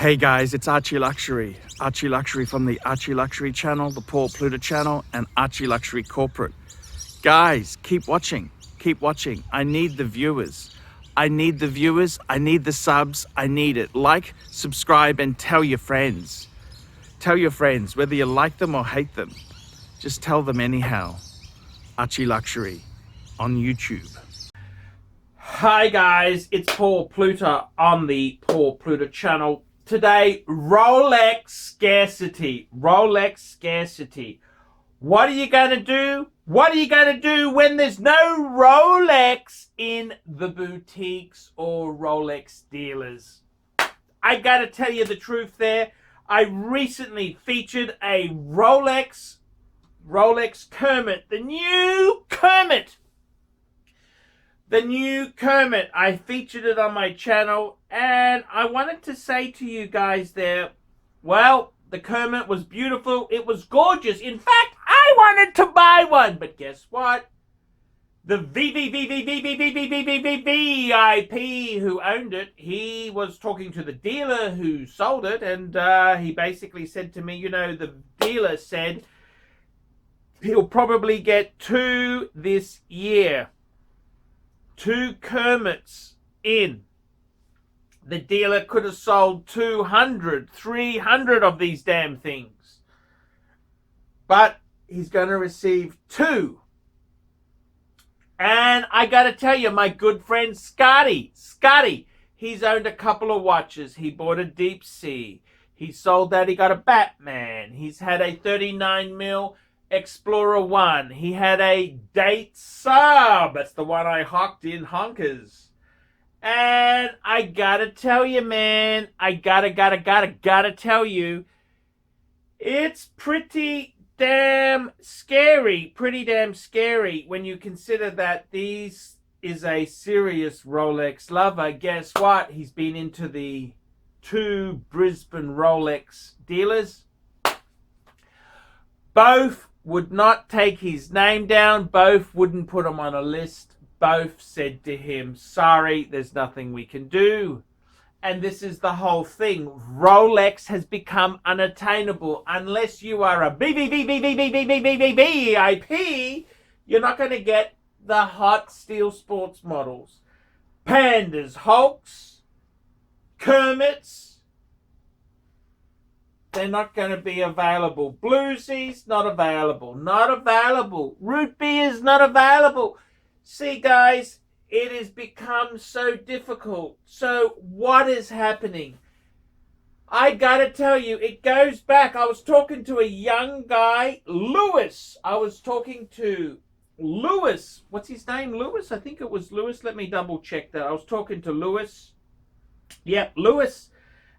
Hey guys, it's ArchieLuxury. ArchieLuxury from the ArchieLuxury channel, the Paul Pluta channel, and ArchieLuxury corporate. Guys, keep watching. Keep watching. I need the viewers. I need the viewers. I need the subs. I need it. Like, subscribe, and tell your friends. Tell your friends, whether you like them or hate them. Just tell them anyhow. ArchieLuxury on YouTube. Hi guys, it's Paul Pluta on the Paul Pluta channel. Today, ROLEX scarcity. ROLEX scarcity. What are you going to do? What are you going to do when there's no Rolex in the boutiques or Rolex dealers? I got to tell you the truth there. I recently featured a ROLEX Kermit, the new Kermit. The new Kermit. I featured it on my channel, and I wanted to say to you guys there, well, the Kermit was beautiful. It was gorgeous. In fact, I wanted to buy one, but guess what? The VIP who owned it, he was talking to the dealer who sold it, and he basically said to me, you know, the dealer said he'll probably get 2 this year. 2 Kermits in. The dealer could have sold 200, 300 of these damn things. But he's going to receive 2. And I got to tell you, my good friend Scotty, he's owned a couple of watches. He bought a Deep Sea. He sold that. He got a Batman. He's had a 39mm Explorer 1. He had a Date Sub. That's the one I hocked in honkers. And I gotta tell you, man, I gotta tell you, it's pretty damn scary when you consider that these is a serious Rolex lover. Guess what? He's been into the 2 Brisbane Rolex dealers. Both would not take his name down. Both wouldn't put him on a list. Both said to him, sorry, there's nothing we can do. And this is the whole thing. Rolex has become unattainable. Unless you are a VIP, you're not going to get the hot steel sports models. Pandas, Hulks, Kermits, they're not going to be available. Bluesies, not available. Not available. Root beers, not available. See, guys, it has become so difficult. So what is happening? I got to tell you, it goes back. I was talking to a young guy, Lewis. I was talking to Lewis. What's his name? Lewis? I think it was Lewis. Let me double check that. I was talking to Lewis. Yep, Lewis.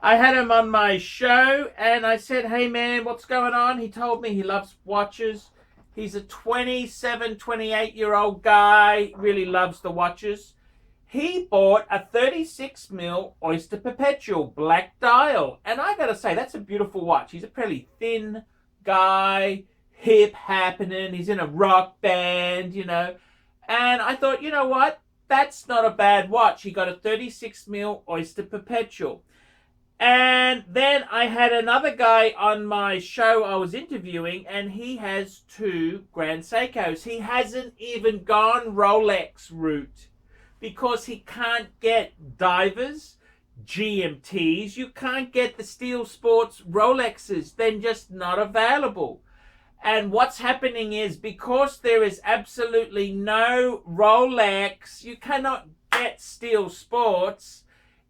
I had him on my show, and I said, hey, man, what's going on? He told me he loves watches. He's a 27, 28-year-old guy, really loves the watches. He bought a 36mm Oyster Perpetual black dial, and I got to say, that's a beautiful watch. He's a pretty thin guy, hip happening. He's in a rock band, you know. And I thought, you know what? That's not a bad watch. He got a 36mm Oyster Perpetual. And then I had another guy on my show I was interviewing, and he has 2 Grand Seikos. He hasn't even gone Rolex route because he can't get divers, GMTs. You can't get the steel sports Rolexes. They're just not available. And what's happening is, because there is absolutely no Rolex, you cannot get steel sports.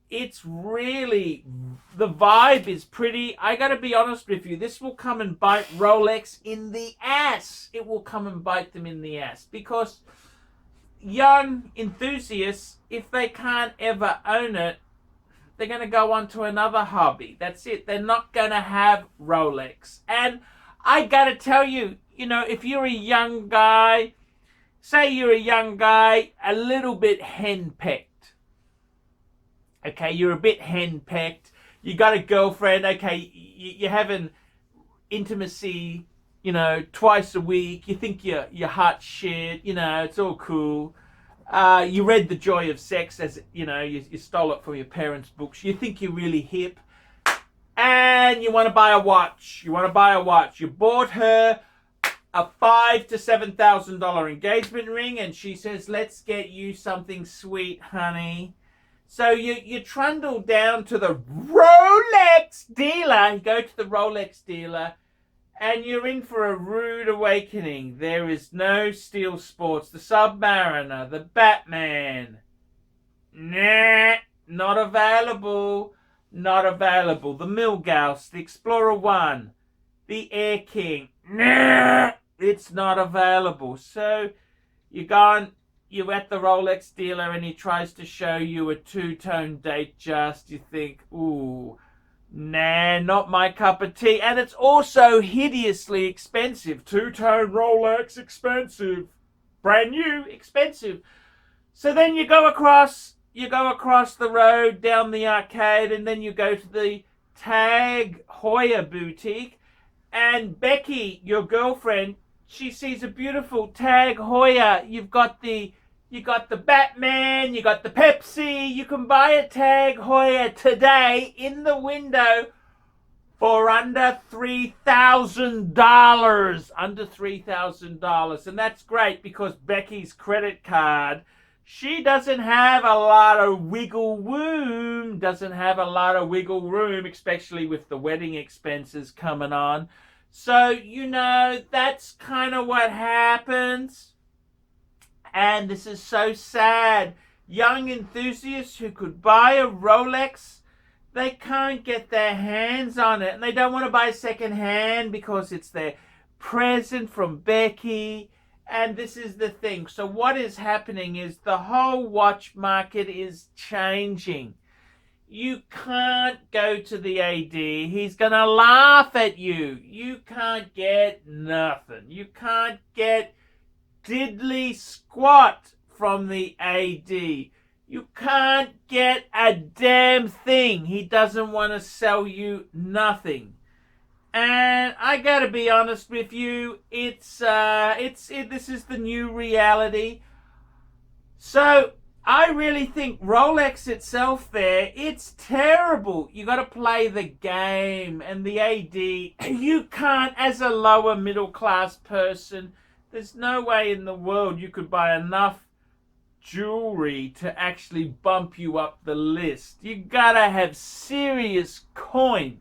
It's really, the vibe is pretty, I got to be honest with you, this will come and bite Rolex in the ass. It will come and bite them in the ass, because young enthusiasts, if they can't ever own it, they're going to go on to another hobby. That's it. They're not going to have Rolex. And I got to tell you, you know, if you're a young guy, say you're a young guy, a little bit henpecked. Okay, you're a bit henpecked. You got a girlfriend. Okay, you're having intimacy, you know, twice a week. You think you're hot shit. You know, it's all cool. You read The Joy of Sex, as you know, you stole it from your parents' books. You think you're really hip. and you want to buy a watch. You want to buy a watch. You bought her a $5,000 to $7,000 engagement ring, and she says, let's get you something sweet, honey. So you trundle down to the Rolex dealer. You go to the Rolex dealer, and you're in for a rude awakening. There is no Steel Sports, the Submariner, the Batman. Nah, not available. Not available. The Milgauss, the Explorer 1, the Air King. Nah, it's not available. So you're at the Rolex dealer and he tries to show you a two-tone Datejust. You think, ooh, nah, not my cup of tea. And it's also hideously expensive. Two-tone Rolex, expensive. Brand new, expensive. So then you go across the road down the arcade, and then you go to the Tag Heuer boutique, and Becky, your girlfriend, she sees a beautiful Tag Heuer. You got the Batman, you got the Pepsi. You can buy a Tag Heuer today in the window for under $3,000. Under $3,000. And that's great because Becky's credit card, she doesn't have a lot of wiggle room. Especially with the wedding expenses coming on. So, that's kind of what happens. And this is so sad. Young enthusiasts who could buy a Rolex, they can't get their hands on it. And they don't want to buy second hand because it's their present from Becky. And this is the thing. So what is happening is the whole watch market is changing. You can't go to the AD. He's going to laugh at you. You can't get nothing. You can't get diddly squat from the AD. You can't get a damn thing. He doesn't want to sell you nothing. And I gotta be honest with you, this is the new reality. So I really think Rolex itself there, it's terrible. You got to play the game, and the AD, you can't, as a lower middle class person, there's no way in the world you could buy enough jewelry to actually bump you up the list. You gotta have serious coin.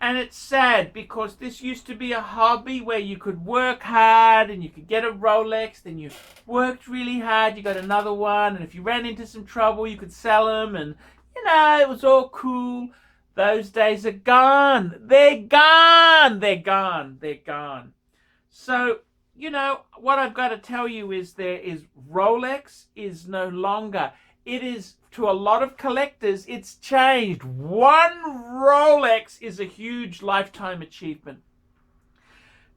And it's sad because this used to be a hobby where you could work hard and you could get a Rolex, then you worked really hard, you got another one, and if you ran into some trouble, you could sell them, and, it was all cool. Those days are gone. They're gone. They're gone. They're gone. So, what I've got to tell you is Rolex is no longer. It is, to a lot of collectors, it's changed. One Rolex is a huge lifetime achievement.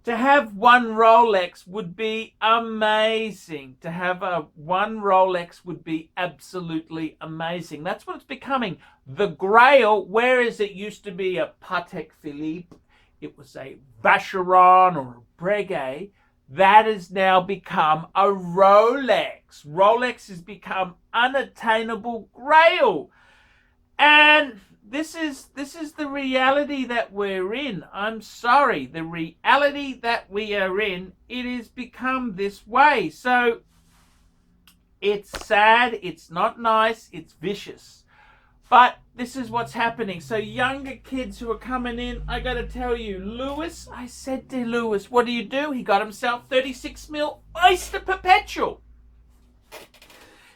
To have one Rolex would be amazing. To have one Rolex would be absolutely amazing. That's what it's becoming. The Grail, whereas it used to be a Patek Philippe, it was a Vacheron or a Breguet, that has now become a Rolex. Rolex has become unattainable Grail. And this is the reality that we're in. I'm sorry. The reality that we are in, it has become this way. So it's sad, it's not nice, it's vicious. But this is what's happening. So younger kids who are coming in, I got to tell you, Lewis, I said to Lewis, what do? He got himself 36 mil Oyster Perpetual.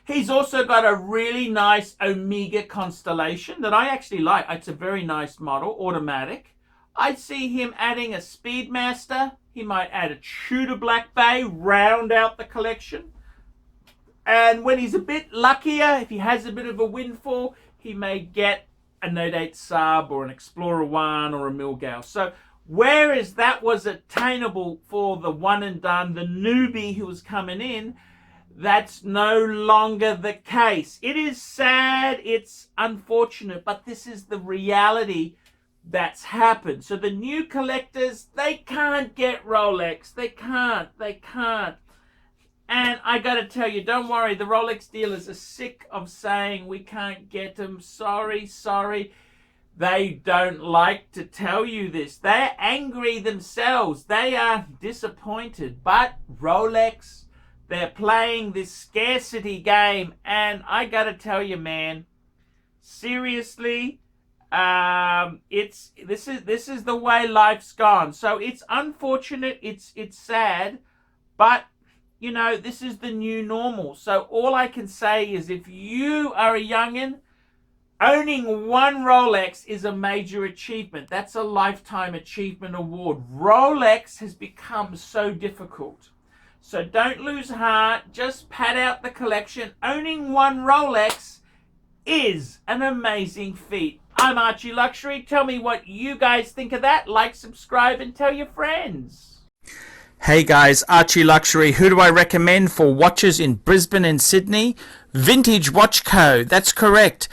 He's also got a really nice Omega Constellation that I actually like. It's a very nice model, automatic. I'd see him adding a Speedmaster. He might add a Tudor Black Bay, round out the collection. And when he's a bit luckier, if he has a bit of a windfall, he may get a Note 8 Sub or an Explorer 1 or a Milgauss. So whereas that was attainable for the one and done, the newbie who was coming in, that's no longer the case. It is sad, it's unfortunate, but this is the reality that's happened. So the new collectors, they can't get Rolex. They can't. And I got to tell you, don't worry, the Rolex dealers are sick of saying we can't get them. Sorry. They don't like to tell you this. They're angry themselves. They are disappointed. But Rolex, they're playing this scarcity game. And I got to tell you, man, seriously, this is the way life's gone. So it's unfortunate. It's sad. But, you know, this is the new normal. So all I can say is if you are a youngin', owning one Rolex is a major achievement. That's a lifetime achievement award. Rolex has become so difficult. So don't lose heart. Just pad out the collection. Owning one Rolex is an amazing feat. I'm ArchieLuxury. Tell me what you guys think of that. Like, subscribe, and tell your friends. Hey guys, ArchieLuxury. Who do I recommend for watches in Brisbane and Sydney? Vintage Watch Co. That's correct.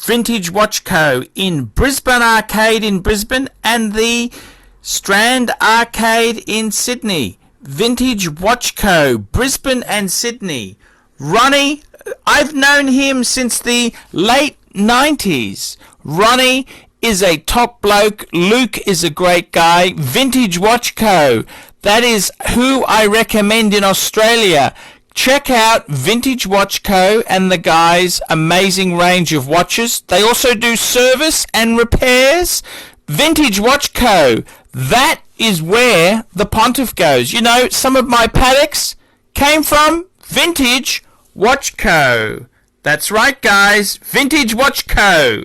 Vintage Watch Co. in Brisbane Arcade in Brisbane and the Strand Arcade in Sydney. Vintage Watch Co. Brisbane and Sydney. Ronnie, I've known him since the late 90s. Ronnie is a top bloke. Luke is a great guy. Vintage Watch Co. That is who I recommend in Australia. Check out Vintage Watch Co. and the guys' amazing range of watches. They also do service and repairs. Vintage Watch Co. That is where the pontiff goes. You know, some of my Pateks came from Vintage Watch Co. That's right, guys. Vintage Watch Co.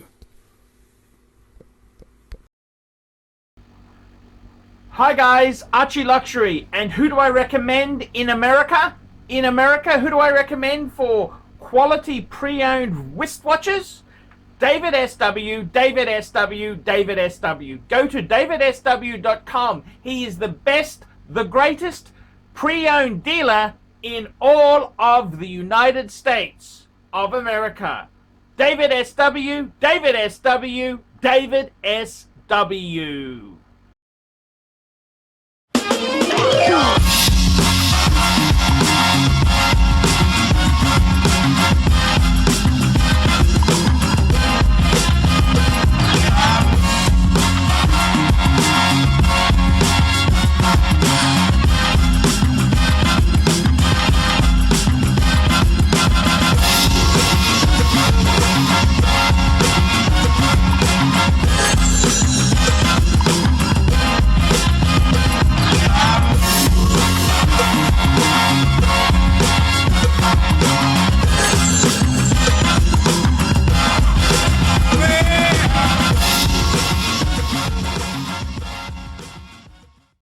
Hi guys, ArchieLuxury. And who do I recommend in America? In America, who do I recommend for quality pre-owned wristwatches? David SW, David SW, David SW. Go to davidsw.com. He is the best, the greatest pre-owned dealer in all of the United States of America. David SW, David SW, David SW.